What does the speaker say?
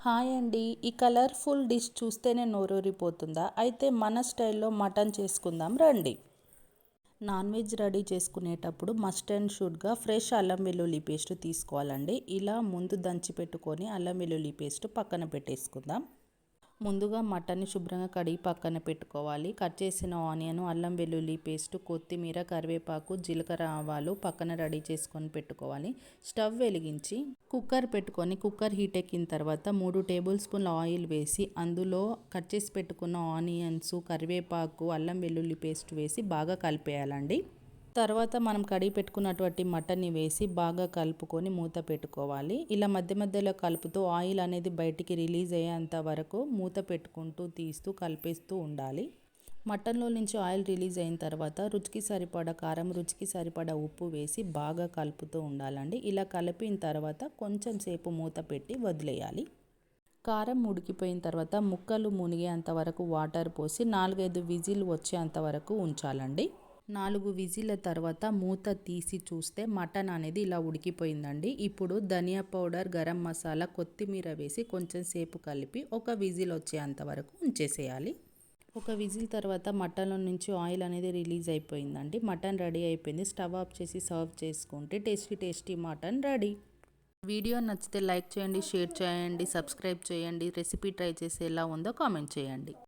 Hi అండి. ఈ colourful dish చూస్తేనే నోరూరిపోతుందా? అయితే మన స్టైల్లో మటన్ చేసుకుందాం రండి. నాన్ వెజ్ రెడీ చేసుకునేటప్పుడు మస్ట్ అండ్ షుడ్గా ఫ్రెష్ అల్లం వెల్లుల్లి పేస్ట్ తీసుకోవాలండి. ఇలా ముందు దంచి పెట్టుకొని అల్లం వెల్లుల్లి పేస్ట్ పక్కన పెట్టేసుకుందాం. ముందుగా మటన్ని శుభ్రంగా కడిగి పక్కన పెట్టుకోవాలి. కట్ చేసిన ఆనియన్, అల్లం వెల్లుల్లి పేస్ట్, కొత్తిమీర, కరివేపాకు, జీలకర్ర, ఆవాలు పక్కన రెడీ చేసుకొని పెట్టుకోవాలి. స్టవ్ వెలిగించి కుక్కర్ పెట్టుకొని కుక్కర్ హీట్ ఎక్కిన తర్వాత 3 టేబుల్ స్పూన్ల ఆయిల్ వేసి అందులో కట్ చేసి పెట్టుకున్న ఆనియన్స్, కరివేపాకు, అల్లం వెల్లుల్లి పేస్ట్ వేసి బాగా కలిపేయాలండి. తర్వాత మనం కడిగి పెట్టుకున్నటువంటి మటన్ని వేసి బాగా కలుపుకొని మూత పెట్టుకోవాలి. ఇలా మధ్య మధ్యలో కలుపుతూ ఆయిల్ అనేది బయటికి రిలీజ్ అయ్యేంత వరకు మూత పెట్టుకుంటూ తీస్తూ కలిపేస్తూ ఉండాలి. మటన్లో నుంచి ఆయిల్ రిలీజ్ అయిన తర్వాత రుచికి సరిపడా కారం, రుచికి సరిపడా ఉప్పు వేసి బాగా కలుపుతూ ఉండాలండి. ఇలా కలిపిన తర్వాత కొంచెం సేపు మూత పెట్టి వదిలేయాలి. కారం ఉడికిపోయిన తర్వాత ముక్కలు మునిగేంత వరకు వాటర్ పోసి 4-5 విజిల్ వచ్చేంత వరకు ఉంచాలండి. 4 విజిల్ల తర్వాత మూత తీసి చూస్తే మటన్ అనేది ఇలా ఉడికిపోయిందండి. ఇప్పుడు ధనియా పౌడర్, గరం మసాలా, కొత్తిమీర వేసి కొంచెం సేపు కలిపి ఒక విజిల్ వచ్చేంత వరకు ఉంచేసేయాలి. ఒక విజిల్ తర్వాత మటన్లో నుంచి ఆయిల్ అనేది రిలీజ్ అయిపోయిందండి. మటన్ రెడీ అయిపోయింది. స్టవ్ ఆఫ్ చేసి సర్వ్ చేసుకుంటే టేస్టీ మటన్ రెడీ. వీడియో నచ్చితే లైక్ చేయండి, షేర్ చేయండి, సబ్స్క్రైబ్ చేయండి. రెసిపీ ట్రై చేసి ఎలా ఉందో కామెంట్ చేయండి.